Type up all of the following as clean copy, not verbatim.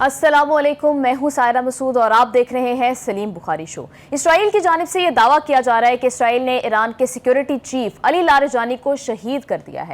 السلام علیکم، میں ہوں سائرہ مسعود اور آپ دیکھ رہے ہیں سلیم بخاری شو۔ اسرائیل کی جانب سے یہ دعویٰ کیا جا رہا ہے کہ اسرائیل نے ایران کے سیکیورٹی چیف علی لاریجانی کو شہید کر دیا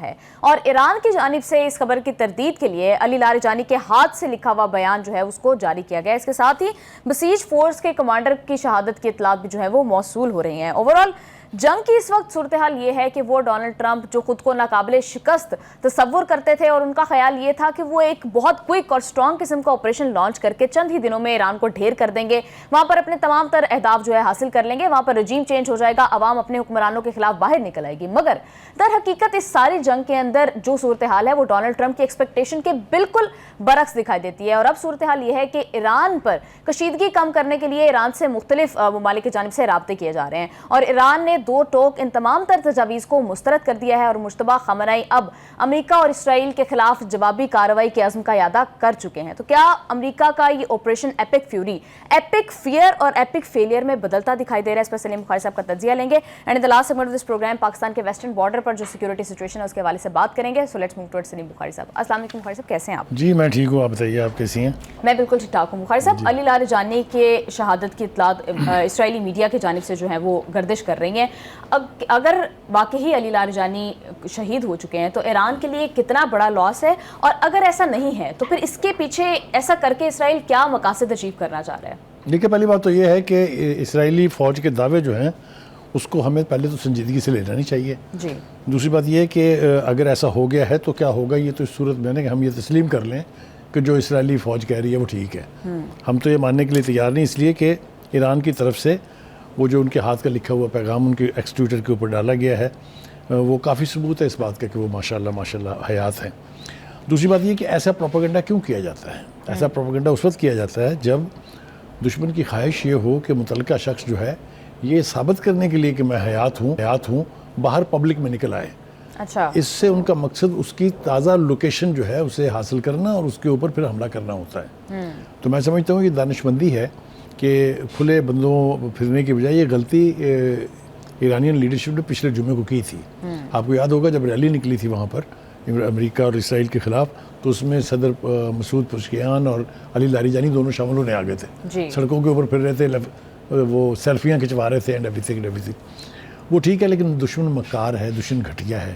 ہے اور ایران کی جانب سے اس خبر کی تردید کے لیے علی لاریجانی کے ہاتھ سے لکھا ہوا بیان جو ہے اس کو جاری کیا گیا ہے۔ اس کے ساتھ ہی بسیج فورس کے کمانڈر کی شہادت کی اطلاعات بھی جو ہے وہ موصول ہو رہی ہیں۔ اوورآل جنگ کی اس وقت صورتحال یہ ہے کہ وہ ڈونلڈ ٹرمپ جو خود کو ناقابل شکست تصور کرتے تھے اور ان کا خیال یہ تھا کہ وہ ایک بہت کوئک اور سٹرونگ قسم کا آپریشن لانچ کر کے چند ہی دنوں میں ایران کو ڈھیر کر دیں گے، وہاں پر اپنے تمام تر اہداف جو ہے حاصل کر لیں گے، وہاں پر رجیم چینج ہو جائے گا، عوام اپنے حکمرانوں کے خلاف باہر نکل آئے گی۔ مگر در حقیقت اس ساری جنگ کے اندر جو صورتحال ہے وہ ڈونلڈ ٹرمپ کی ایکسپیکٹیشن کے بالکل برعکس دکھائی دیتی ہے، اور اب صورتحال یہ ہے کہ ایران پر کشیدگی کم کرنے کے لیے ایران سے مختلف ممالک کی جانب سے رابطے کیے جا رہے ہیں، اور ایران نے دو ٹوک ان تمام تر تجاویز کو مسترد کر دیا ہے، اور مجتبی خامنہئی اب امریکہ اور اسرائیل کے خلاف جوابی کارروائی کے عزم کا اعادہ کر چکے ہیں۔ تو کیا امریکہ کا یہ operation epic fury epic fear اور ایپک فیلئر میں بدلتا دکھائی دے رہا ہے؟ اس پر سلیم بخاری صاحب کا تجزیہ لیں گے، and in the last segment of this programme Pakistan کے ویسٹرن بارڈر پر جو سیکیورٹی سچویشن ہے اس کے حوالے سے بات کریں گے۔ سو لیٹس موو ٹوورڈ سلیم بخاری صاحب۔ السلام علیکم بخاری صاحب، کیسے ہیں آپ؟ جی میں ٹھیک ہوں، آپ بتائیے آپ کیسی ہیں؟ میں بالکل ٹھیک ٹھاک ہوں بخاری صاحب۔ علی لاریجانی کے شہادت کی اطلاعات اسرائیلی میڈیا کی جانب سے جو ہے وہ گردش کر رہی ہیں۔ اگر واقعی علی لاریجانی شہید ہو چکے ہیں تو ایران کے لیے کتنا بڑا لاس ہے، اور اگر ایسا نہیں ہے تو پھر اس کے پیچھے ایسا کر کے اسرائیل کیا مقاصد اچیو کرنا چاہ رہا ہے؟ دیکھیں، پہلی بات تو یہ ہے کہ اسرائیلی فوج کے دعوے جو ہیں اس کو ہمیں پہلے تو سنجیدگی سے لینا نہیں چاہیے۔ جی۔ دوسری بات یہ ہے کہ اگر ایسا ہو گیا ہے تو کیا ہوگا، یہ تو اس صورت میں ہے کہ ہم یہ تسلیم کر لیں کہ جو اسرائیلی فوج کہہ رہی ہے وہ ٹھیک ہے۔ ہم تو یہ ماننے کے لیے تیار نہیں، اس لیے کہ ایران کی طرف سے وہ جو ان کے ہاتھ کا لکھا ہوا پیغام ان کے ایکس ٹویٹر کے اوپر ڈالا گیا ہے وہ کافی ثبوت ہے اس بات کا کہ وہ ماشاءاللہ حیات ہیں۔ دوسری بات یہ کہ ایسا پروپیگنڈا کیوں کیا جاتا ہے؟ ایسا پروپیگنڈا اس وقت کیا جاتا ہے جب دشمن کی خواہش یہ ہو کہ متعلقہ شخص جو ہے یہ ثابت کرنے کے لیے کہ میں حیات ہوں باہر پبلک میں نکل آئے۔ اچھا۔ اس سے ان کا مقصد اس کی تازہ لوکیشن جو ہے اسے حاصل کرنا اور اس کے اوپر پھر حملہ کرنا ہوتا ہے۔ تو میں سمجھتا ہوں یہ دانش مندی ہے کہ کھلے بندوں پھرنے کی بجائے یہ غلطی ایرانین لیڈرشپ نے پچھلے جمعے کو کی تھی۔ آپ کو یاد ہوگا جب ریلی نکلی تھی وہاں پر امریکہ اور اسرائیل کے خلاف، تو اس میں صدر مسعود پزشکیان اور علی لاریجانی دونوں شامل ہونے آ گئے تھے۔ سڑکوں کے اوپر پھر رہے تھے، وہ سیلفیاں کھنچوا رہے تھے اینڈ ایوری تھنگ۔ وہ ٹھیک ہے، لیکن دشمن مکار ہے، دشمن گھٹیا ہے،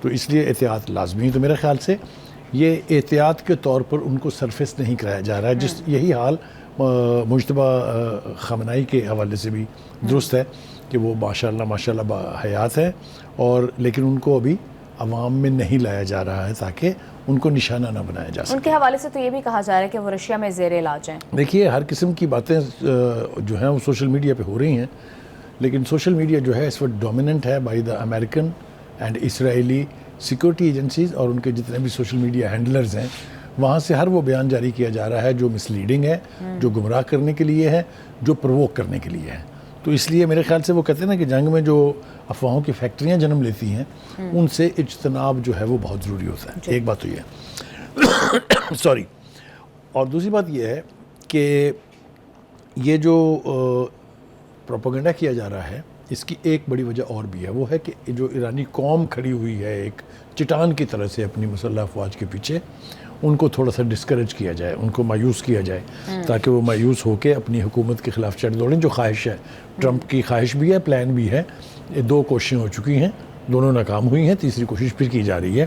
تو اس لیے احتیاط لازمی ہے۔ تو میرے خیال سے یہ احتیاط کے طور پر ان کو سرفیس نہیں کرایا جا رہا ہے، یہی حال مجتبی خامنہئی کے حوالے سے بھی درست ہے کہ وہ ماشاءاللہ حیات ہے، اور لیکن ان کو ابھی عوام میں نہیں لایا جا رہا ہے تاکہ ان کو نشانہ نہ بنایا جا سکے۔ ان کے حوالے سے تو یہ بھی کہا جا رہا ہے کہ وہ رشیا میں زیر علاج ہیں۔ دیکھیے، ہر قسم کی باتیں جو ہیں وہ سوشل میڈیا پہ ہو رہی ہیں، لیکن سوشل میڈیا جو ہے اس وقت ڈومیننٹ ہے by the American and Israeli security agencies, اور ان کے جتنے بھی سوشل میڈیا ہینڈلرز ہیں وہاں سے ہر وہ بیان جاری کیا جا رہا ہے جو مس لیڈنگ ہے، جو گمراہ کرنے کے لیے ہے، جو پرووک کرنے کے لیے ہے۔ تو اس لیے میرے خیال سے وہ کہتے ہیں نا کہ جنگ میں جو افواہوں کی فیکٹریاں جنم لیتی ہیں ان سے اجتناب جو ہے وہ بہت ضروری ہوتا ہے۔ ایک بات تو یہ ہے سوری، اور دوسری بات یہ ہے کہ یہ جو پروپیگنڈا کیا جا رہا ہے اس کی ایک بڑی وجہ اور بھی ہے، وہ ہے کہ جو ایرانی قوم کھڑی ہوئی ہے ایک چٹان کی طرح سے اپنی مسلح افواج کے پیچھے، ان کو تھوڑا سا ڈسکریج کیا جائے، ان کو مایوس کیا جائے تاکہ وہ مایوس ہو کے اپنی حکومت کے خلاف چڑھ دوڑیں، جو خواہش ہے ٹرمپ کی، خواہش بھی ہے، پلان بھی ہے۔ یہ دو کوششیں ہو چکی ہیں، دونوں ناکام ہوئی ہیں، تیسری کوشش پھر کی جا رہی ہے،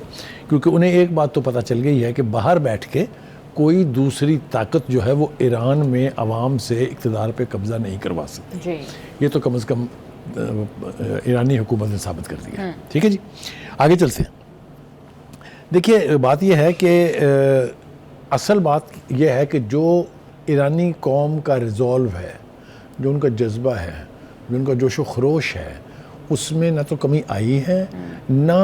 کیونکہ انہیں ایک بات تو پتہ چل گئی ہے کہ باہر بیٹھ کے کوئی دوسری طاقت جو ہے وہ ایران میں عوام سے اقتدار پہ قبضہ نہیں کروا سکتی۔ یہ تو کم از کم ایرانی حکومت نے ثابت کر دیا۔ ٹھیک ہے جی، آگے چلتے ہیں۔ دیکھیے، بات یہ ہے کہ اصل بات یہ ہے کہ جو ایرانی قوم کا ریزولو ہے، جو ان کا جذبہ ہے، جو ان کا جوش و خروش ہے، اس میں نہ تو کمی آئی ہے، نہ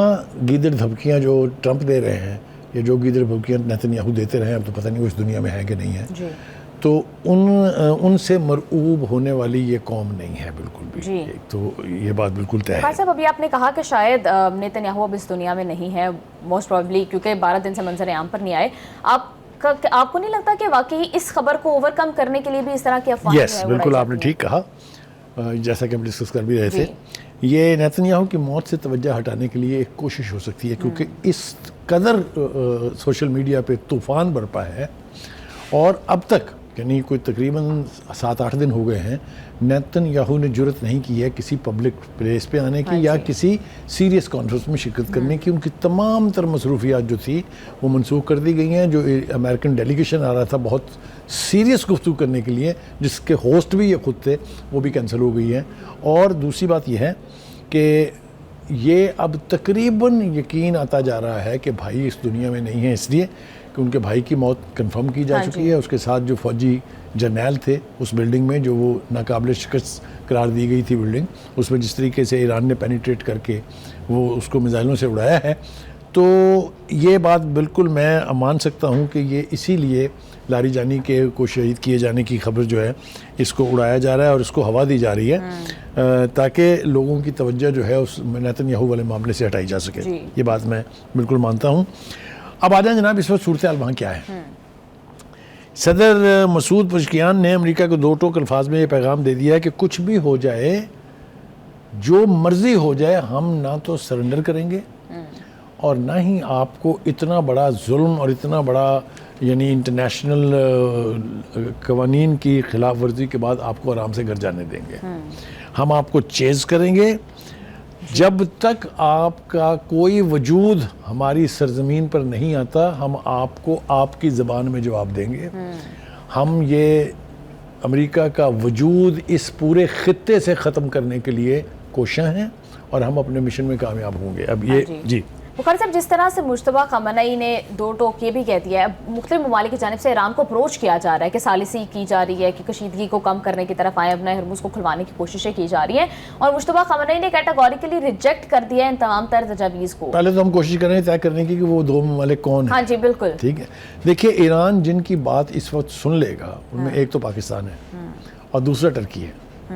گیدڑ دھمکیاں جو ٹرمپ دے رہے ہیں یا جو گیدڑ دھمکیاں نیتنیاہو دیتے رہے ہیں، اب تو پتہ نہیں وہ اس دنیا میں ہے کہ نہیں ہے، تو ان سے مرعوب ہونے والی یہ قوم نہیں ہے بالکل بھی۔ تو یہ بات بالکل طے ہے۔ خیر صاحب، ابھی آپ نے کہا کہ شاید نیتنیاہو اب اس دنیا میں نہیں ہے، موسٹ پروبیبلی کیونکہ 12 دن سے منظر عام پر نہیں آئے۔ آپ کو نہیں لگتا کہ واقعی اس خبر کو اوور کم کرنے کے لیے بھی اس طرح کی افواہیں؟ یس، بالکل آپ نے ٹھیک کہا، جیسا کہ ہم ڈسکس کر بھی رہے تھے، یہ نیتنیاہو کی موت سے توجہ ہٹانے کے لیے ایک کوشش ہو سکتی ہے، کیونکہ اس قدر سوشل میڈیا پہ طوفان برپا ہے اور اب تک یعنی کوئی تقریباً 7-8 دن ہو گئے ہیں نیتن یاہو نے جرت نہیں کی ہے کسی پبلک پلیس پہ آنے کی یا کسی سیریس کانفرنس میں شرکت کرنے کی. ان کی تمام تر مصروفیات جو تھی وہ منسوخ کر دی گئی ہیں. جو امریکن ڈیلیگیشن آ رہا تھا بہت سیریس گفتگو کرنے کے لیے جس کے ہوسٹ بھی یہ خود تھے وہ بھی کینسل ہو گئی ہیں. اور دوسری بات یہ ہے کہ یہ اب تقریباً یقین آتا جا رہا ہے کہ بھائی اس دنیا میں نہیں ہے, اس لیے کہ ان کے بھائی کی موت کنفرم کی جا چکی ہے. اس کے ساتھ جو فوجی جرنیل تھے اس بلڈنگ میں, جو وہ ناقابل شکست قرار دی گئی تھی بلڈنگ, اس میں جس طریقے سے ایران نے پینیٹریٹ کر کے وہ اس کو میزائلوں سے اڑایا ہے, تو یہ بات بالکل میں مان سکتا ہوں کہ یہ اسی لیے لاری جانی کے کو شہید کیے جانے کی خبر جو ہے اس کو اڑایا جا رہا ہے اور اس کو ہوا دی جا رہی ہے تاکہ لوگوں کی توجہ جو ہے اس نیتن یاہو والے معاملے سے ہٹائی جا سکے. یہ بات میں بالکل مانتا ہوں. اب آ جائیں جناب اس وقت صورتحال وہاں کیا ہے. صدر مسعود پزشکیان نے امریکہ کو 2 ٹوک الفاظ میں یہ پیغام دے دیا ہے کہ کچھ بھی ہو جائے, جو مرضی ہو جائے, ہم نہ تو سرنڈر کریں گے اور نہ ہی آپ کو اتنا بڑا ظلم اور اتنا بڑا یعنی انٹرنیشنل قوانین کی خلاف ورزی کے بعد آپ کو آرام سے گھر جانے دیں گے. ہم آپ کو چیز کریں گے جب تک آپ کا کوئی وجود ہماری سرزمین پر نہیں آتا. ہم آپ کو آپ کی زبان میں جواب دیں گے. ہم یہ امریکہ کا وجود اس پورے خطے سے ختم کرنے کے لیے کوشاں ہیں اور ہم اپنے مشن میں کامیاب ہوں گے. اب یہ جی بخاری صاحب, جس طرح سے مجتبیٰ خامنہئی نے 2 ٹوک یہ بھی کہہ دیا ہے, مختلف ممالک کی جانب سے ایران کو اپروچ کیا جا رہا ہے کہ ثالثی کی جا رہی ہے کہ کشیدگی کو کم کرنے کی طرف آئیں, اپنا ہرمز کو کھلوانے کی کوششیں کی جا رہی ہیں, اور مجتبیٰ خامنہئی نے کیٹاگوریکلی ریجیکٹ کر دیا ہے ان تمام تر تجاویز کو. پہلے تو ہم کوشش کریں طے کرنے کی کہ وہ 2 ممالک کون ہیں. ہاں جی بالکل ٹھیک ہے. دیکھیے ایران جن کی بات اس وقت سن لے گا ان میں ایک تو پاکستان ہے اور دوسرا ٹرکی ہے.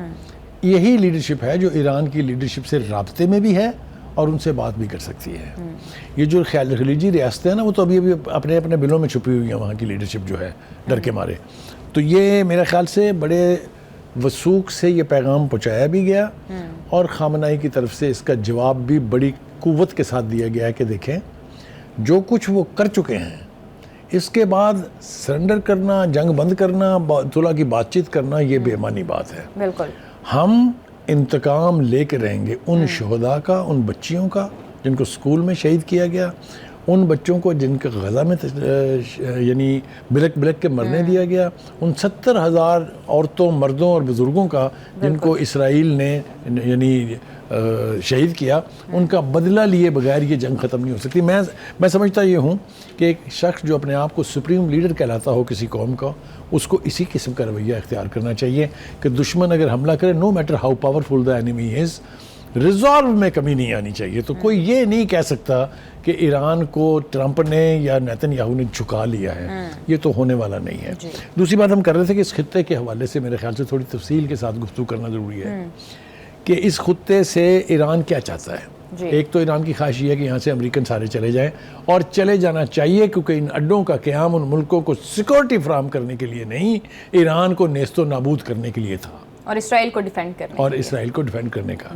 یہی لیڈرشپ ہے جو ایران کی لیڈرشپ سے رابطے میں بھی ہے اور ان سے بات بھی کر سکتی ہے. یہ جو خلیجی ریاستیں ہیں نا وہ تو ابھی اپنے اپنے بلوں میں چھپی ہوئی ہیں وہاں کی لیڈرشپ جو ہے ڈر کے مارے. تو یہ میرے خیال سے بڑے وثوق سے یہ پیغام پہنچایا بھی گیا اور خامنہئی کی طرف سے اس کا جواب بھی بڑی قوت کے ساتھ دیا گیا کہ دیکھیں جو کچھ وہ کر چکے ہیں اس کے بعد سرنڈر کرنا, جنگ بند کرنا, صلح کی بات چیت کرنا یہ بے معنی بات ہے. بالکل ہم انتقام لے کے رہیں گے ان شہداء کا, ان بچیوں کا جن کو اسکول میں شہید کیا گیا, ان بچوں کو جن کے غزہ میں یعنی بلک بلک کے مرنے دیا گیا, ان 70,000 عورتوں, مردوں اور بزرگوں کا جن کو اسرائیل نے یعنی شہید کیا, ان کا بدلہ لیے بغیر یہ جنگ ختم نہیں ہو سکتی. میں سمجھتا یہ ہوں کہ ایک شخص جو اپنے آپ کو سپریم لیڈر کہلاتا ہو کسی قوم کا, اس کو اسی قسم کا رویہ اختیار کرنا چاہیے کہ دشمن اگر حملہ کرے, no matter how powerful the enemy is, resolve میں کمی نہیں آنی چاہیے. تو کوئی یہ نہیں کہہ سکتا کہ ایران کو ٹرمپ نے یا نیتن یاہو نے جھکا لیا ہے, یہ تو ہونے والا نہیں ہے. دوسری بات ہم کر رہے تھے کہ اس خطے کے حوالے سے میرے خیال سے تھوڑی تفصیل کے ساتھ گفتگو کرنا ضروری ہے کہ اس خطے سے ایران کیا چاہتا ہے. ایک تو ایران کی خواہش یہ ہے کہ یہاں سے امریکن سارے چلے جائیں, اور چلے جانا چاہیے کیونکہ ان اڈوں کا قیام ان ملکوں کو سیکورٹی فراہم کرنے کے لیے نہیں, ایران کو نیست و نابود کرنے کے لیے تھا اور اسرائیل کو ڈیفینڈ کرنے کا.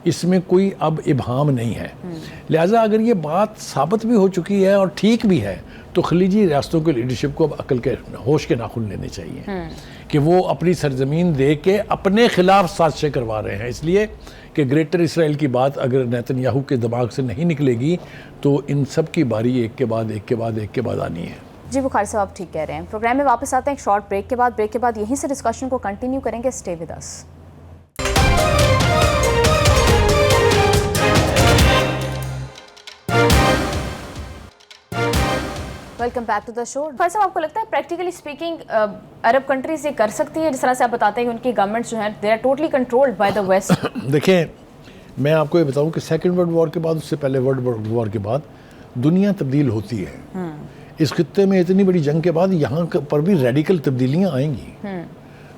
اس میں کوئی اب ابہام نہیں ہے. لہٰذا اگر یہ بات ثابت بھی ہو چکی ہے اور ٹھیک بھی ہے تو خلیجی ریاستوں کے لیڈرشپ کو اب عقل کے ہوش کے ناخن لینے چاہیے کہ وہ اپنی سرزمین دے کے اپنے خلاف سازشیں کروا رہے ہیں, اس لیے کہ گریٹر اسرائیل کی بات اگر نیتن یاہو کے دماغ سے نہیں نکلے گی تو ان سب کی باری ایک کے بعد ایک کے بعد ایک کے بعد آنی ہے. جی بخاری صاحب آپ ٹھیک کہہ رہے ہیں. پروگرام میں واپس آتے ہیں ایک شارٹ بریک کے بعد یہیں سے ڈسکشن کو کنٹینیو کریں گے. Stay with us. Welcome back to the show. بھائی صاحب آپ کو لگتا ہے پریکٹیکلی اسپیکنگ عرب کنٹریز یہ کر سکتی ہیں جس طرح سے آپ بتاتے ہیں کہ ان کی گورنمنٹس جو ہیں they are totally controlled by the west? دیکھیں میں آپ کو یہ بتاؤں کہ سیکنڈ ورلڈ وار کے بعد, اس سے پہلے ورلڈ وار کے بعد دنیا تبدیل ہوتی ہے. اس خطے میں اتنی بڑی جنگ کے بعد یہاں پر بھی ریڈیکل تبدیلیاں آئیں گی.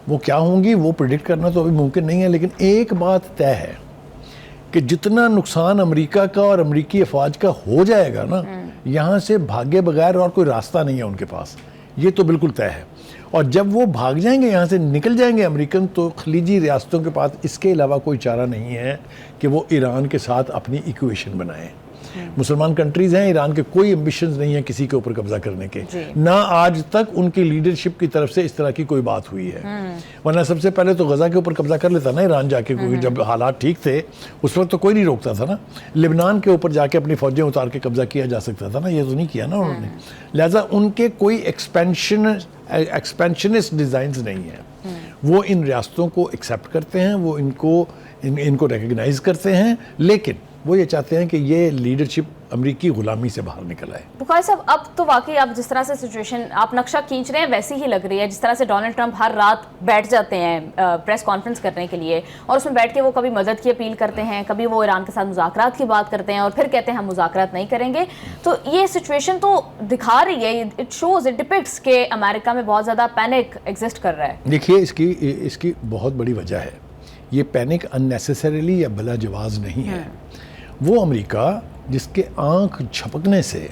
وہ کیا ہوں گی وہ پریڈکٹ کرنا تو ابھی ممکن نہیں ہے, لیکن ایک بات طے ہے کہ جتنا نقصان امریکہ کا اور امریکی افواج کا ہو جائے گا نا, یہاں سے بھاگے بغیر اور کوئی راستہ نہیں ہے ان کے پاس, یہ تو بالکل طے ہے. اور جب وہ بھاگ جائیں گے, یہاں سے نکل جائیں گے امریکن, تو خلیجی ریاستوں کے پاس اس کے علاوہ کوئی چارہ نہیں ہے کہ وہ ایران کے ساتھ اپنی ایکویشن بنائیں. مسلمان کنٹریز ہیں, ایران کے کوئی ایمبیشنز نہیں ہیں کسی کے اوپر قبضہ کرنے کے, نہ آج تک ان کی لیڈرشپ کی طرف سے اس طرح کی کوئی بات ہوئی ہے. ورنہ سب سے پہلے تو غزہ کے اوپر قبضہ کر لیتا نا ایران جا کے, کیونکہ جب حالات ٹھیک تھے اس وقت تو کوئی نہیں روکتا تھا نا. لبنان کے اوپر جا کے اپنی فوجیں اتار کے قبضہ کیا جا سکتا تھا نا, یہ تو نہیں کیا نا انہوں نے. لہٰذا ان کے کوئی ایکسپینشنسٹ ڈیزائنز نہیں ہیں. وہ ان ریاستوں کو ایکسیپٹ کرتے ہیں, وہ ان کو ریکگنائز کرتے ہیں, لیکن وہ یہ چاہتے ہیں کہ یہ لیڈرشپ امریکی غلامی سے باہر نکل آئے. بخاری صاحب, اب تو واقعی آپ جس طرح سے سچویشن آپ نقشہ کھینچ رہے ہیں ویسی ہی لگ رہی ہے جس طرح سے ڈونلڈ ٹرمپ ہر رات بیٹھ جاتے ہیں پریس کانفرنس کرنے کے لیے, اور اس میں بیٹھ کے وہ کبھی مدد کی اپیل کرتے ہیں, کبھی وہ ایران کے ساتھ مذاکرات کی بات کرتے ہیں, اور پھر کہتے ہیں ہم مذاکرات نہیں کریں گے. تو یہ سچویشن تو دکھا رہی ہے, اٹ شوز, اٹ ڈپکٹس کہ امریکہ میں بہت زیادہ پینک ایگزسٹ کر رہا ہے. دیکھیے اس کی بہت بڑی وجہ ہے, یہ پینک اننیسیسریلی یا بلا جواز نہیں ہے. وہ امریکہ جس کے آنکھ جھپکنے سے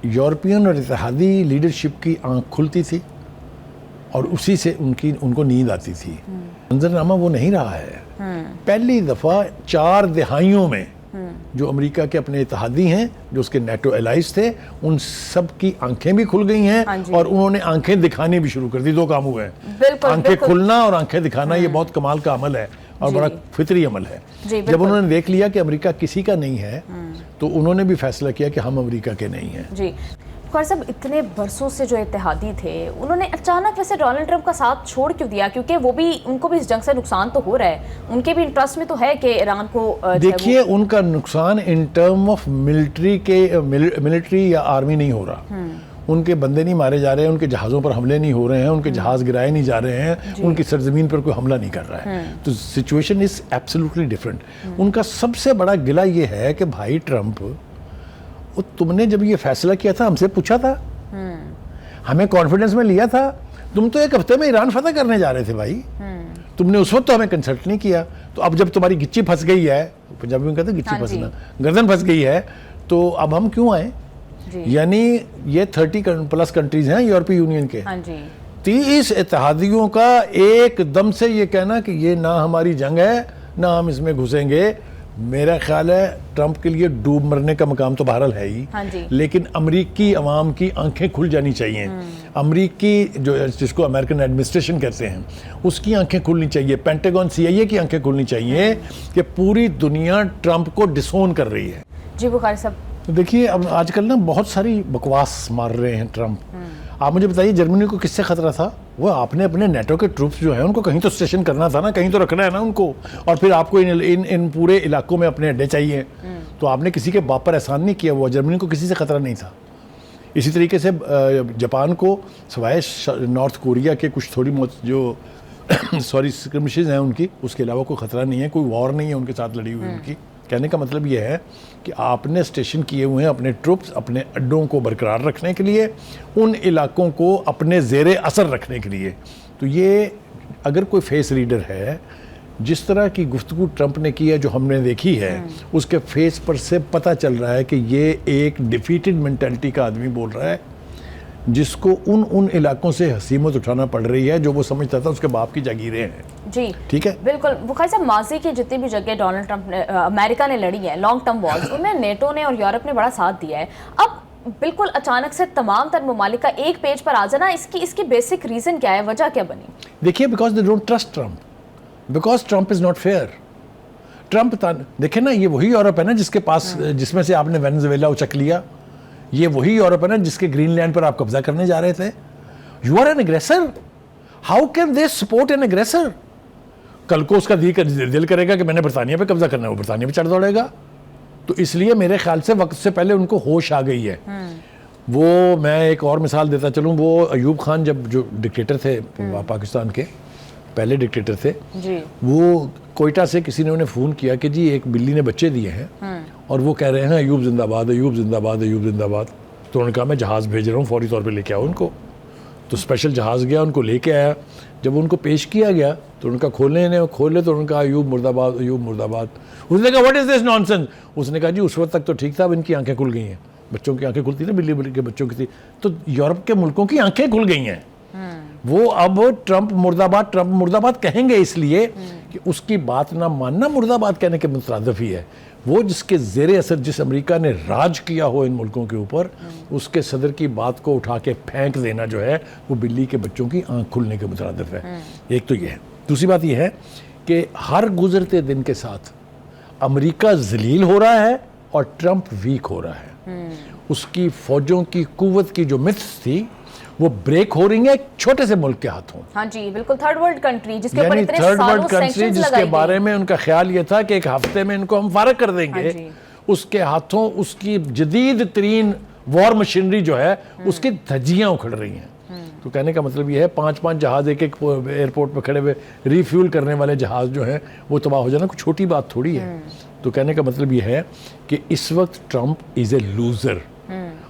یورپین اور اتحادی لیڈرشپ کی آنکھ کھلتی تھی اور اسی سے ان کو نیند آتی تھی, منظرنامہ وہ نہیں رہا ہے. پہلی دفعہ 4 دہائیوں میں جو امریکہ کے اپنے اتحادی ہیں, جو اس کے نیٹو الائز تھے, ان سب کی آنکھیں بھی کھل گئی ہیں اور انہوں نے آنکھیں دکھانی بھی شروع کر دی. 2 کام ہوئے ہیں, آنکھیں کھلنا اور آنکھیں دکھانا. یہ بہت کمال کا عمل ہے اور بڑا فطری عمل ہے. جب انہوں نے دیکھ لیا کہ امریکہ کسی کا نہیں ہے تو انہوں نے بھی فیصلہ کیا کہ ہم امریکہ کے نہیں ہیں. جی بخاری صاحب, اتنے برسوں سے جو اتحادی تھے انہوں نے اچانک ویسے ڈونلڈ ٹرمپ کا ساتھ چھوڑ کیوں دیا؟ کیونکہ وہ بھی, ان کو بھی اس جنگ سے نقصان تو ہو رہا ہے, ان کے بھی انٹرسٹ میں تو ہے کہ ایران کو. دیکھیے ان کا نقصان ان ٹرم آف ملٹری یا آرمی نہیں ہو رہا. ان کے بندے نہیں مارے جا رہے ہیں, ان کے جہازوں پر حملے نہیں ہو رہے ہیں, ان کے جہاز گرائے نہیں جا رہے ہیں, ان کی سرزمین پر کوئی حملہ نہیں کر رہا ہے. تو سچویشن از ایبسلیوٹلی ڈفرنٹ. ان کا سب سے بڑا گلہ یہ ہے کہ بھائی ٹرمپ, تم نے جب یہ فیصلہ کیا تھا ہم سے پوچھا تھا, ہمیں کانفیڈنس میں لیا تھا, تم تو 1 ہفتے میں ایران فتح کرنے جا رہے تھے بھائی, تم نے اس وقت تو ہمیں کنسلٹ نہیں کیا. تو اب جب تمہاری گچی پھنس گئی ہے, پنجابی میں کہتے ہیں گچی پھنسنا, گردن پھنس گئی ہے, تو اب ہم کیوں آئیں؟ یعنی یہ 30+ کنٹریز ہیں یورپی یونین کے, 30 اتحادیوں کا ایک دم سے یہ کہنا کہ یہ نہ ہماری جنگ ہے نہ ہم اس میں گھسیں گے. میرا خیال ہے ٹرمپ کے لیے ڈوب مرنے کا مقام تو بہرحال ہے ہی, لیکن امریکی عوام کی آنکھیں کھل جانی چاہیے. امریکی جس کو امریکن ایڈمنسٹریشن کہتے ہیں اس کی آنکھیں کھلنی چاہیے. پینٹاگون CIA کی آنکھیں کھلنی چاہیے کہ پوری دنیا ٹرمپ کو ڈسون کر رہی ہے. جی بخاری صاحب, دیکھیے اب آج کل نا بہت ساری بکواس مار رہے ہیں ٹرمپ. آپ مجھے بتائیے جرمنی کو کس سے خطرہ تھا؟ وہ آپ نے اپنے نیٹو کے ٹروپس جو ہیں ان کو کہیں تو اسٹیشن کرنا تھا نا, کہیں تو رکھنا ہے نا ان کو, اور پھر آپ کو ان پورے علاقوں میں اپنے اڈے چاہیے. تو آپ نے کسی کے باپ پر احسان نہیں کیا. وہ جرمنی کو کسی سے خطرہ نہیں تھا. اسی طریقے سے جاپان کو سوائے نارتھ کوریا کے کچھ تھوڑی بہت جو اسکرمشز ہیں ان کی, اس کے علاوہ کوئی خطرہ نہیں ہے, کوئی وار نہیں ہے ان کے ساتھ لڑی ہوئی ان کی. کہنے کا مطلب یہ ہے کہ آپ نے اسٹیشن کیے ہوئے ہیں اپنے ٹروپس اپنے اڈوں کو برقرار رکھنے کے لیے, ان علاقوں کو اپنے زیر اثر رکھنے کے لیے. تو یہ اگر کوئی فیس ریڈر ہے, جس طرح کی گفتگو ٹرمپ نے کی ہے جو ہم نے دیکھی ہے, اس کے فیس پر سے پتہ چل رہا ہے کہ یہ ایک ڈیفیٹڈ مینٹلٹی کا آدمی بول رہا ہے, جس کو ان علاقوں سے حسیمت اٹھانا پڑ رہی ہے جو وہ سمجھتا تھا اس کے باپ کی جاگیریں ہیں. جی ٹھیک ہے, بالکل. بخاری صاحب, ماضی کی جتنی بھی جگہ ڈونلڈ ٹرمپ نے امریکہ نے لڑی ہے لانگ ٹرم وارز, ان میں نیٹو نے اور یورپ نے بڑا ساتھ دیا ہے. اب بالکل اچانک سے تمام تر ممالک کا ایک پیج پر آ جانا, اس کی بیسک ریزن کیا ہے, وجہ کیا بنی؟ دیکھیے because they don't trust Trump, because Trump is not fair. Trump دیکھیں نا, یہ وہی یورپ ہے نا جس کے پاس, جس میں سے آپ نے وینزویلا اچک لیا. یہ وہی یورپ ہے نا جس کے گرین لینڈ پر آپ قبضہ کرنے جا رہے تھے. You are an aggressor. How can they support an aggressor? کل کو اس کا دل کرے گا کہ میں نے برطانیہ پہ قبضہ کرنا ہے, وہ برطانیہ پہ چڑھ دوڑے گا. تو اس لیے میرے خیال سے وقت سے پہلے ان کو ہوش آ گئی ہے. وہ میں ایک اور مثال دیتا چلوں, وہ ایوب خان جب جو ڈکٹیٹر تھے پاکستان کے پہلے ڈکٹیٹر تھے, وہ کوئٹہ سے کسی نے انہیں فون کیا کہ جی ایک بلی نے بچے دیے ہیں اور وہ کہہ رہے ہیں ایوب زندہ باد, ایوب زندہ باد, ایوب زندہ باد. تو انہوں نے کہا میں جہاز بھیج رہا ہوں, فوری طور پہ لے کے آؤ ان کو. تو اسپیشل جہاز گیا, ان کو لے کے آیا. جب ان کو پیش کیا گیا تو ان کا کھولے تو انہوں نے کہا ایوب مرد آباد, ایوب مرد آباد. اس نے کہا what is this nonsense? اس نے کہا جی اس وقت تک تو ٹھیک تھا, اب ان کی آنکھیں کھل گئی ہیں. بچوں کی آنکھیں کھلتی نا, بلی کے بچوں کی تھی. تو یورپ کے ملکوں کی آنکھیں کھل گئی ہیں. وہ اب ٹرمپ مرد آباد کہیں گے اس لیے کہ اس کی بات نہ ماننا مرد آباد کہنے کے مترادف ہی ہے. وہ جس کے زیر اثر جس امریکہ نے راج کیا ہو ان ملکوں کے اوپر، اس کے صدر کی بات کو اٹھا کے پھینک دینا جو ہے وہ بلی کے بچوں کی آنکھ کھلنے کے مترادف ہے. ایک تو یہ ہے. دوسری بات یہ ہے کہ ہر گزرتے دن کے ساتھ امریکہ ذلیل ہو رہا ہے اور ٹرمپ ویک ہو رہا ہے. اس کی فوجوں کی قوت کی جو متس تھی وہ بریک ہو رہی ہیں ایک چھوٹے سے ملک کے ہاتھوں. ہاں جی بالکل، تھرڈ ورلڈ کنٹری جس کے اوپر یعنی اتنے تھرڈ سالوں ورلڈ کنٹری سینکشنز جس کے لگائی بارے میں ان کا خیال یہ تھا کہ ایک ہفتے میں ان کو ہم فارغ کر دیں گے، اس کے ہاتھوں اس کی جدید ترین وار مشینری جو ہے اس کی دھجیاں اکھڑ رہی ہیں. تو کہنے کا مطلب یہ ہے 5 جہاز ایک ایئرپورٹ پہ کھڑے ہوئے ریفیول کرنے والے جہاز جو ہیں وہ تباہ ہو جانا کوئی چھوٹی بات تھوڑی ہے. تو کہنے کا مطلب یہ ہے کہ اس وقت ٹرمپ از اے لوزر.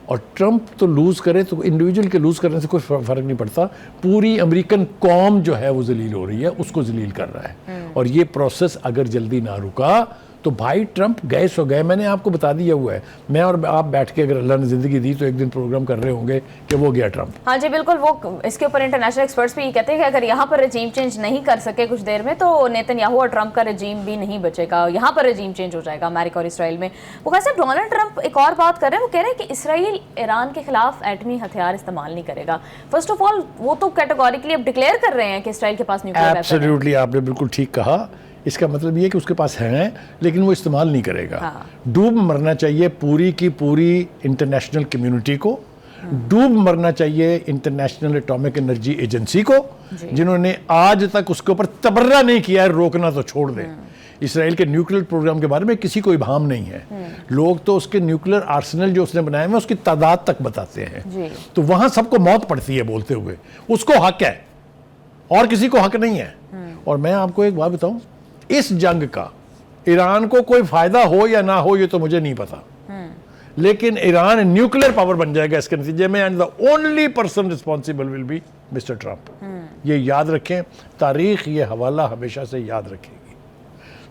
اور ٹرمپ تو لوز کرے تو انڈیویجول کے لوز کرنے سے کوئی فرق نہیں پڑتا، پوری امریکن قوم جو ہے وہ ذلیل ہو رہی ہے، اس کو ذلیل کر رہا ہے. اور یہ پروسیس اگر جلدی نہ رکا تو بھائی ٹرمپ گئے سو گئے. میں نے آپ کو بتا دیا ہوا ہے، میں اور آپ بیٹھ کے اگر اللہ نے زندگی دی تو ایک دن پروگرام کر رہے ہوں گے کہ وہ گیا ٹرمپ. ہاں جی بالکل، وہ اس کے اوپر انٹرنیشنل ایکسپرٹس بھی یہ کہتے ہیں کہ اگر یہاں پر رجیم چینج نہیں کر سکے کچھ دیر میں تو نیتن یاہو اور ٹرمپ کا رجیم بھی نہیں بچے گا، یہاں پر رجیم چینج ہو جائے گا امریکہ اور اسرائیل میں. وہ خاص ڈونلڈ ٹرمپ ایک اور بات کر رہے ہیں، وہ کہہ رہے ہیں کہ اسرائیل ایران کے خلاف ایٹمی ہتھیار استعمال نہیں کرے گا. فرسٹ آف آل وہ تو کیٹیگوریکلی اب ڈکلیئر کر رہے ہیں کہ اسرائیل کے پاس نیوکلیئر ویپن ہے. ایبسلیوٹلی، آپ نے بالکل ٹھیک کہا. اس کا مطلب یہ ہے کہ اس کے پاس ہیں لیکن وہ استعمال نہیں کرے گا. ڈوب مرنا چاہیے پوری کی پوری انٹرنیشنل کمیونٹی کو، ڈوب مرنا چاہیے انٹرنیشنل اٹامک انرجی ایجنسی کو، جنہوں نے آج تک اس کے اوپر تبرہ نہیں کیا ہے. روکنا تو چھوڑ دیں. اسرائیل کے نیوکلیر پروگرام کے بارے میں کسی کو ابہام نہیں ہے. لوگ تو اس کے نیوکلیر آرسنل جو اس نے بنائے ہیں اس کی تعداد تک بتاتے ہیں. تو وہاں سب کو موت پڑتی ہے بولتے ہوئے. اس کو حق ہے اور کسی کو حق نہیں ہے. اور میں آپ کو ایک بات بتاؤں، اس جنگ کا ایران کو کوئی فائدہ ہو یا نہ ہو یہ تو مجھے نہیں پتا، لیکن ایران نیوکلیر پاور بن جائے گا اس کے نتیجے میں، and the only person responsible will be Mr. Trump. یہ یاد رکھیں، تاریخ یہ حوالہ ہمیشہ سے یاد رکھے گی.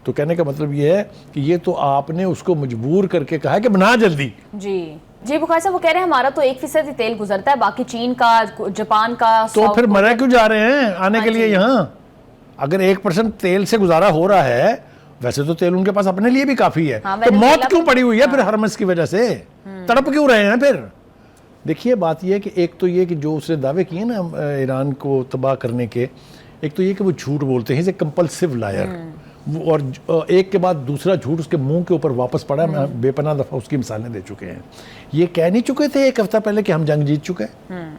تو کہنے کا مطلب یہ ہے کہ یہ تو آپ نے اس کو مجبور کر کے کہا کہ بنا جلدی. جی بخاری صاحب وہ کہہ رہے ہیں ہمارا تو 1% ہی تیل گزرتا ہے، باقی چین کا، جاپان کا. تو پھر مرے کیوں جا رہے ہیں آنے کے لیے یہاں؟ اگر 1% تیل سے گزارا ہو رہا ہے، ویسے تو تیل ان کے پاس اپنے لیے بھی کافی ہے، تو موت کیوں پڑی ہوئی ہے پھر ہرمز کی وجہ سے؟ تڑپ کیوں رہے ہیں پھر؟ دیکھیے بات یہ ہے کہ ایک تو یہ کہ جو اس نے دعوے کیے نا ایران کو تباہ کرنے کے، ایک تو یہ کہ وہ جھوٹ بولتے ہیں، کمپلسیو لائر. اور ایک کے بعد دوسرا جھوٹ اس کے منہ کے اوپر واپس پڑا. میں بے پناہ دفعہ اس کی مثالیں دے چکے ہیں. یہ کہہ نہیں چکے تھے ایک ہفتہ پہلے کہ ہم جنگ جیت چکے ہیں؟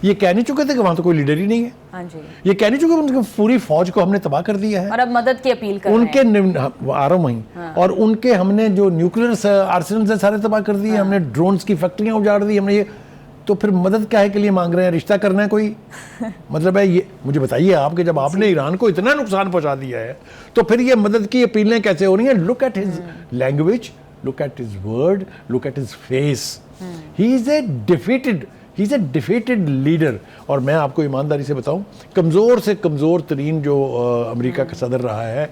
یہ کہہ نہیں چکے تھے کہ وہاں تو کوئی لیڈر ہی نہیں ہے؟ یہ کہہ نہیں چکے ان کی پوری فوج کو ہم نے تباہ کر دیا ہے اور اب مدد کی اپیل کر ان کے آ رہا ہوں وہیں. اور ان کے ہم نے جو نیوکلیر آرسنل سے سارے تباہ کر دیے، ہم نے ڈرونز کی فیکٹریاں اجاڑ دی، ہم نے یہ. تو پھر مدد کیا ہے کے لیے مانگ رہے ہیں؟ رشتہ کرنا ہے کوئی مطلب ہے؟ یہ مجھے بتائیے آپ کہ جب آپ نے ایران کو اتنا نقصان پہنچا دیا ہے تو پھر یہ مدد کی اپیلیں کیسے ہو رہی ہیں؟ Look at his language, look at his word, look at his face. He is a defeated leader. اور میں آپ کو ایمانداری سے بتاؤں، کمزور سے کمزور ترین جو امریکہ کا صدر رہا ہے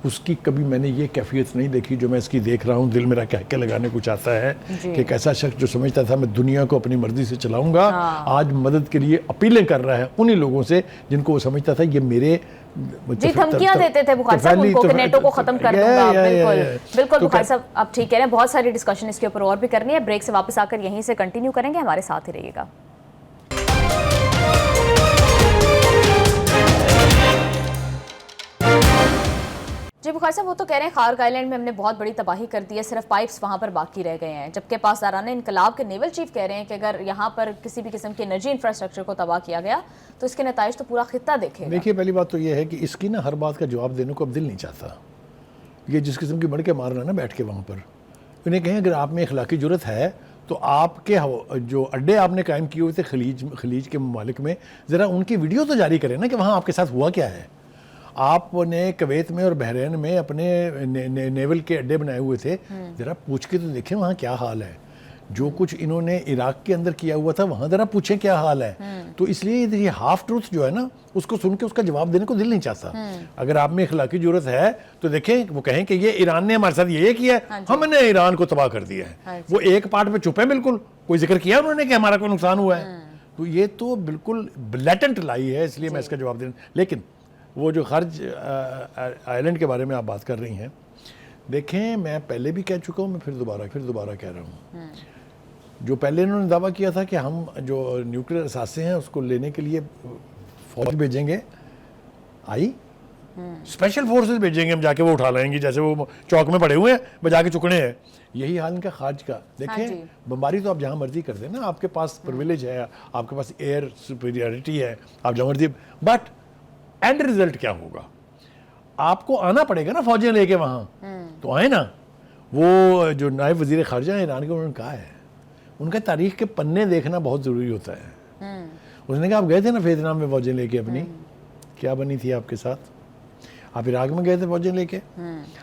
اس کی کبھی میں نے یہ کیفیت نہیں دیکھی جو میں اس کی دیکھ رہا ہوں. دل میرا کہہ کے لگانے کو چاہتا ہے کہ ایک ایسا شخص جو سمجھتا تھا میں دنیا کو اپنی مرضی سے چلاؤں گا، آج مدد کے لیے اپیلیں کر رہا ہے انہی لوگوں سے جن کو وہ سمجھتا تھا یہ میرے دھمکیاں دیتے تھے بخاری صاحب ان کو کہ نیٹو کو ختم کر دوں گا. بالکل بخاری صاحب آپ ٹھیک کہہ رہے ہیں. بہت ساری ڈسکشن اس کے اوپر اور بھی کرنی ہے. بریک سے واپس آ کر یہیں سے کنٹینیو کریں گے. ہمارے ساتھ ہی رہیے گا. جی بخاری صاحب وہ تو کہہ رہے ہیں خارگ آئلینڈ میں ہم نے بہت بڑی تباہی کر دی ہے، صرف پائپس وہاں پر باقی رہ گئے ہیں، جبکہ پاسداران انقلاب کے نیول چیف کہہ رہے ہیں کہ اگر یہاں پر کسی بھی قسم کے انرجی انفراسٹرکچر کو تباہ کیا گیا تو اس کے نتائج تو پورا خطہ دیکھے گا. دیکھیے پہلی بات تو یہ ہے کہ اس کی نا ہر بات کا جواب دینے کو اب دل نہیں چاہتا. یہ جس قسم کی مڑ کے مار رہا ہے نا بیٹھ کے وہاں پر، انہیں کہیں اگر آپ میں اخلاقی جرت ہے تو آپ کے جو اڈے آپ نے قائم کیے ہوئے تھے خلیج کے ممالک میں، ذرا ان کی ویڈیو تو جاری کریں نا کہ وہاں آپ کے ساتھ ہوا کیا ہے. آپ نے کویت میں اور بحرین میں اپنے نیول کے اڈے بنائے ہوئے تھے، ذرا پوچھ کے تو دیکھیں وہاں کیا حال ہے. جو کچھ انہوں نے عراق کے اندر کیا ہوا تھا وہاں ذرا پوچھیں کیا حال ہے. تو اس لیے یہ ہاف ٹروتھ جو ہے نا اس کو سن کے اس کا جواب دینے کو دل نہیں چاہتا. اگر آپ میں اخلاقی جرت ہے تو دیکھیں وہ کہیں کہ یہ ایران نے ہمارے ساتھ یہ کیا ہے، ہم نے ایران کو تباہ کر دیا ہے. وہ ایک پارٹ پہ چپ ہے، بالکل کوئی ذکر کیا انہوں نے کہ ہمارا کوئی نقصان ہوا ہے. تو یہ تو بالکل بلیٹنٹ لائی ہے، اس لیے میں اس کا جواب دینا. لیکن وہ جو خارج آئلینڈ کے بارے میں آپ بات کر رہی ہیں، دیکھیں میں پہلے بھی کہہ چکا ہوں, میں پھر دوبارہ کہہ رہا ہوں, جو پہلے انہوں نے دعویٰ کیا تھا کہ ہم جو نیوکلیر اثاثے ہیں اس کو لینے کے لیے فوج بھیجیں گے, آئی اسپیشل فورسز بھیجیں گے ہم, جا کے وہ اٹھا لائیں گے, جیسے وہ چوک میں پڑے ہوئے ہیں بجا کے چکنے ہیں. یہی حال ان کا خارج کا. دیکھیں بمباری تو آپ جہاں مرضی کر دیں نا, آپ کے پاس پرویلیج ہے, آپ کے پاس ایئر سپیریورٹی ہے, آپ جہاں مرضی, بٹ اینڈ ریزلٹ کیا ہوگا؟ آپ کو آنا پڑے گا نا فوجیں لے کے وہاں, تو آئے نا. وہ جو نائب وزیر خارجہ ہیں ایران کے, انہوں نے کہا ہے, ان کا تاریخ کے پنے دیکھنا بہت ضروری ہوتا ہے. اس نے کہا آپ گئے تھے نا ویتنام میں فوجیں لے کے اپنی, کیا بنی تھی آپ کے ساتھ؟ آپ عراق میں گئے تھے فوجیں لے کے,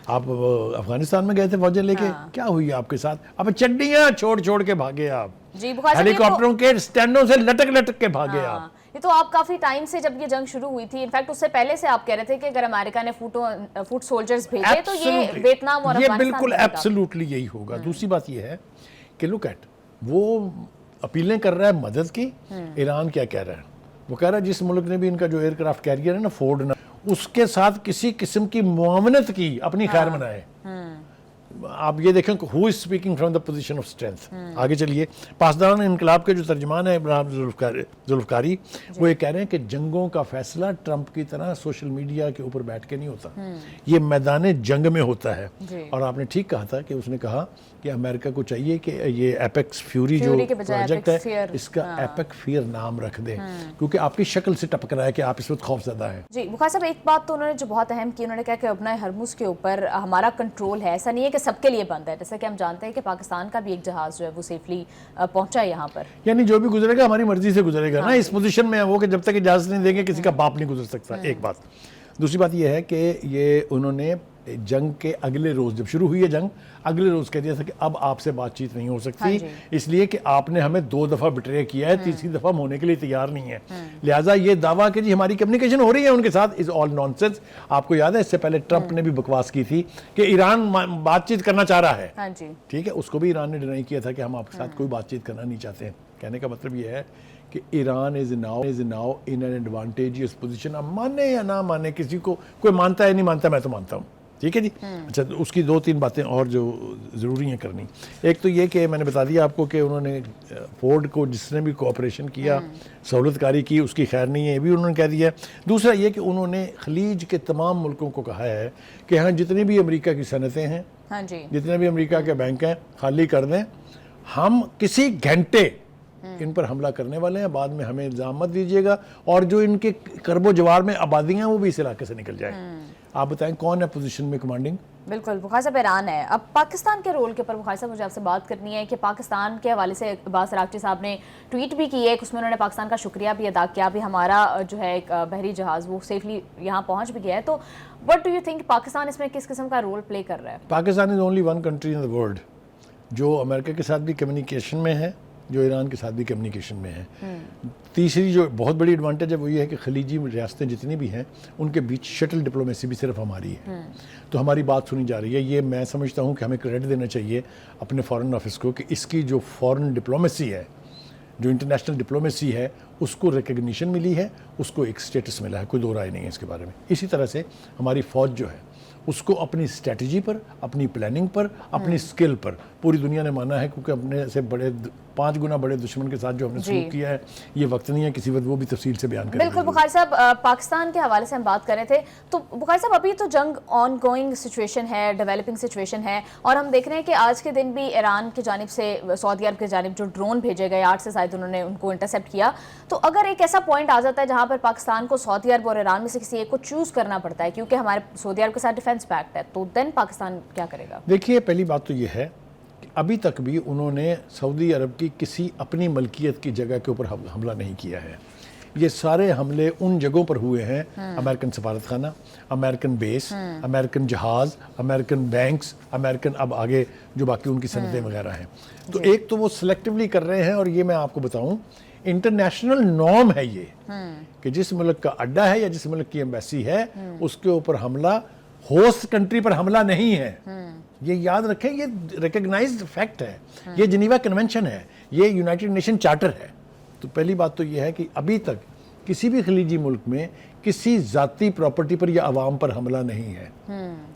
آپ افغانستان میں گئے تھے فوجیں لے کے, کیا ہوئی آپ کے ساتھ؟ آپ چڈیاں چھوڑ کے بھاگے, آپ ہیلی کاپٹروں کے سٹینڈوں سے لٹک کے بھاگے آپ. یہ تو آپ کافی ٹائم سے, جب یہ جنگ شروع ہوئی تھی, انفیکٹ اس سے پہلے سے آپ کہہ رہے تھے کہ اگر امریکہ نے فوٹ سولجرز بھیجے تو یہ ویتنام اور افغانستان, یہ بالکل ایبسلیوٹلی یہی ہوگا. دوسری بات یہ ہے کہ لک ایٹ, وہ اپیلیں کر رہا ہے مدد کی. ایران کیا کہہ رہا ہے؟ وہ کہہ رہا ہے جس ملک نے بھی ان کا جو ایئر کرافٹ کیریئر ہے نا فورڈ, اس کے ساتھ کسی قسم کی معاونت کی اپنی خیر منائے. آپ یہ دیکھیں who is speaking from the position of strength. آگے چلیے. پاسداران انقلاب کے جو ترجمان ہیں ابراہیم ذوالفقاری, وہ یہ کہہ رہے ہیں کہ جنگوں کا فیصلہ ٹرمپ کی طرح سوشل میڈیا کے اوپر بیٹھ کے نہیں ہوتا, یہ میدان جنگ میں ہوتا ہے. اور آپ نے ٹھیک کہا تھا کہ اس نے کہا کہ امریکہ کو چاہیے کہ یہ ایپیکس فیوری جو پروجیکٹ ہے اس کا ایپک فیئر نام رکھ دیں, کیونکہ آپ کی شکل سے ٹپک رہا ہے کہ آپ اس وقت خوف زدہ ہیں. جی بخاری صاحب, ایک بات تو انہوں نے جو بہت اہم کی, انہوں نے کہا کہ ابنۂ ہرمز کے اوپر ہمارا کنٹرول ہے. ایسا نہیں ہے کہ سب کے لیے بند ہے, جیسا کہ ہم جانتے ہیں کہ پاکستان کا بھی ایک جہاز جو ہے وہ سیفلی پہنچا ہے یہاں پر. یعنی جو بھی گزرے گا ہماری مرضی سے گزرے گا نا. اس پوزیشن میں وہ کہ جب تک اجازت نہیں دیں گے کسی کا باپ نہیں گزر سکتا. ایک بات. دوسری بات یہ ہے کہ یہ انہوں نے جنگ کے اگلے روز, جب شروع ہوئی ہے جنگ, اگلے روز کہہ دیا تھا کہ اب آپ سے بات چیت نہیں ہو سکتی, اس لیے کہ آپ نے ہمیں 2 دفعہ بٹرے کیا ہے, تیسری دفعہ ہم ہونے کے لیے تیار نہیں ہے. لہٰذا یہ دعویٰ کہ جی ہماری کمیونیکیشن ہو رہی ہے ان کے ساتھ, از آل نان سینس. آپ کو یاد ہے اس سے پہلے ٹرمپ نے بھی بکواس کی تھی کہ ایران بات چیت کرنا چاہ رہا ہے, ٹھیک ہے, اس کو بھی ایران نے ڈینائی کیا تھا کہ ہم آپ کے ساتھ کوئی بات چیت کرنا نہیں چاہتے ہیں. کہنے کا مطلب یہ ہے کہ Iran is now in an advantageous position. اب مانے یا نہ مانے, کسی کو کوئی مانتا ہے نہیں مانتا, میں تو مانتا ہوں, ٹھیک ہے جی. اچھا, اس کی 2-3 باتیں اور جو ضروری ہیں کرنی. ایک تو یہ کہ میں نے بتا دیا آپ کو کہ انہوں نے فورڈ کو جس نے بھی کوآپریشن کیا, سہولت کاری کی, اس کی خیر نہیں ہے, یہ بھی انہوں نے کہہ دیا. دوسرا یہ کہ انہوں نے خلیج کے تمام ملکوں کو کہا ہے کہ ہاں جتنی بھی امریکہ کی صنعتیں ہیں, جتنے بھی امریکہ کے بینک ہیں, خالی کر دیں. ہم کسی گھنٹے ان پر حملہ کرنے والے ہیں, بعد میں ہمیں الزام مت دیجیے گا, اور جو ان کے کرب و جوار میں آبادیاں ہیں وہ بھی اس علاقے سے نکل جائیں. آپ بتائیں کون ہے پوزیشن میں کمانڈنگ؟ بالکل بخاری صاحب, ایران ہے. اب پاکستان کے رول کے اوپر بخاری صاحب مجھے آپ سے بات کرنی ہے کہ پاکستان کے حوالے سے عباس راغچی صاحب نے ٹویٹ بھی کی ہے, اس میں انہوں نے پاکستان کا شکریہ بھی ادا کیا, بھی ہمارا جو ہے ایک بحری جہاز وہ سیفلی یہاں پہنچ بھی گیا ہے. تو what do you think Pakistan اس میں کس قسم کا رول پلے کر رہا ہے؟ Pakistan is only one country in the world جو امریکہ کے ساتھ بھی کمیونیکیشن میں ہے, جو ایران کے ساتھ بھی کمیونیکیشن میں ہے. تیسری جو بہت بڑی ایڈوانٹیج ہے وہ یہ ہے کہ خلیجی ریاستیں جتنی بھی ہیں ان کے بیچ شٹل ڈپلومیسی بھی صرف ہماری ہے, تو ہماری بات سنی جا رہی ہے. یہ میں سمجھتا ہوں کہ ہمیں کریڈٹ دینا چاہیے اپنے فارن آفس کو کہ اس کی جو فارن ڈپلومیسی ہے, جو انٹرنیشنل ڈپلومیسی ہے, اس کو ریکگنیشن ملی ہے, اس کو ایک سٹیٹس ملا ہے, کوئی دو رائے نہیں ہے اس کے بارے میں. اسی طرح سے ہماری فوج جو ہے اس کو اپنی اسٹریٹجی پر, اپنی پلاننگ پر, اپنی اسکل پر پوری دنیا نے مانا ہے, کیونکہ اپنے سے 5 گنا بڑے دشمن کے ساتھ جو ہم نے سلوک کیا ہے, یہ وقت نہیں ہے, کسی وقت وہ بھی تفصیل سے بیان کریں. بالکل بخاری صاحب, پاکستان کے حوالے سے ہم بات کر رہے تھے, تو بخاری صاحب ابھی تو جنگ آن گوئنگ سچویشن ہے, ڈیولپنگ سچویشن ہے, اور ہم دیکھ رہے ہیں کہ آج کے دن بھی ایران کی جانب سے سعودی عرب کی جانب جو ڈرون بھیجے گئے 8 سے زائد انہوں نے ان کو انٹرسیپٹ کیا. تو اگر ایک ایسا پوائنٹ آ جاتا ہے جہاں پر پاکستان کو سعودی عرب اور ایران میں سے کسی ایک کو چوز کرنا پڑتا ہے, کیونکہ ہمارے سعودی عرب کے ساتھ ڈیفینس پیکٹ ہے, تو دین پاکستان کیا کرے گا؟ دیکھیے, پہلی بات تو یہ ہے کہ ابھی تک بھی انہوں نے سعودی عرب کی کسی اپنی ملکیت کی جگہ کے اوپر حملہ نہیں کیا ہے. یہ سارے حملے ان جگہوں پر ہوئے ہیں, امریکن سفارت خانہ, امریکن بیس, امریکن جہاز, امریکن بینکس, امریکن اب آگے جو باقی ان کی صنعتیں وغیرہ ہیں. تو ایک تو وہ سلیکٹیولی کر رہے ہیں, اور یہ میں آپ کو بتاؤں انٹرنیشنل نارم ہے یہ کہ جس ملک کا اڈا ہے یا جس ملک کی ایمبیسی ہے اس کے اوپر حملہ ہوسٹ کنٹری پر حملہ نہیں ہے. یہ یاد رکھیں, یہ ریکگنائزڈ فیکٹ ہے, یہ جنیوا کنونشن ہے, یہ یونائٹڈ نیشن چارٹر ہے. تو پہلی بات تو یہ ہے کہ ابھی تک کسی بھی خلیجی ملک میں کسی ذاتی پراپرٹی پر یا عوام پر حملہ نہیں ہے.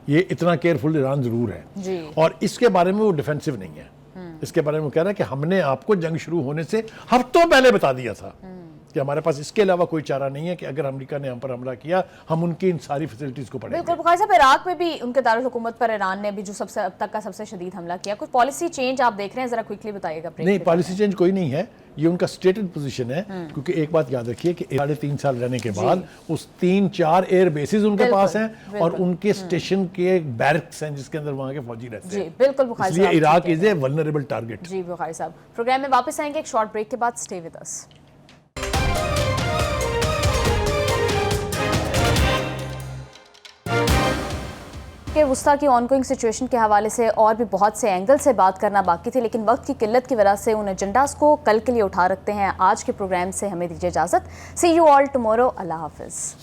یہ اتنا کیئرفل ایران ضرور ہے, اور اس کے بارے میں وہ ڈیفینسو نہیں ہے. اس کے بارے میں وہ کہہ رہا ہے کہ ہم نے آپ کو جنگ شروع ہونے سے ہفتوں پہلے بتا دیا تھا کہ ہمارے پاس اس کے علاوہ کوئی چارہ نہیں ہے کہ اگر امریکہ نے ہم پر حملہ کیا ہم ان کی ان ساری فیسلٹیز کو پڑھیں گے. بالکل بخاری صاحب, عراق میں بھی ان کے دارالحکومت پر ایران نے بھی جو سب سے اب تک کا سب سے شدید حملہ کیا, کوئی پالیسی چینج آپ دیکھ رہے ہیں, ذرا کوئکلی بتائیے گا. نہیں, پالیسی چینج کوئی نہیں ہے, یہ ان کا اسٹیٹڈ پوزیشن ہے. کیونکہ ایک بات یاد رکھیے کہ 3.5 سال رہنے کے بعد اس 3-4 ایئر بیسز ان کے پاس ہیں, اور ان کے اسٹیشن کے بیرکس ہیں جس کے اندر وہاں کے فوجی رہتے ہیں. بالکل بخاری صاحب, اس لیے عراق از اے ولنریبل ٹارگٹ. جی بخاری صاحب, پروگرام میں واپس آئیں گے ایک شارٹ بریک کے بعد. Stay with us. کہ وسطیٰ کی آن گوئنگ سچویشن کے حوالے سے اور بھی بہت سے اینگل سے بات کرنا باقی تھی, لیکن وقت کی قلت کی وجہ سے ان ایجنڈاز کو کل کے لیے اٹھا رکھتے ہیں. آج کے پروگرام سے ہمیں دیجیے اجازت. سی یو آل ٹمورو. اللہ حافظ.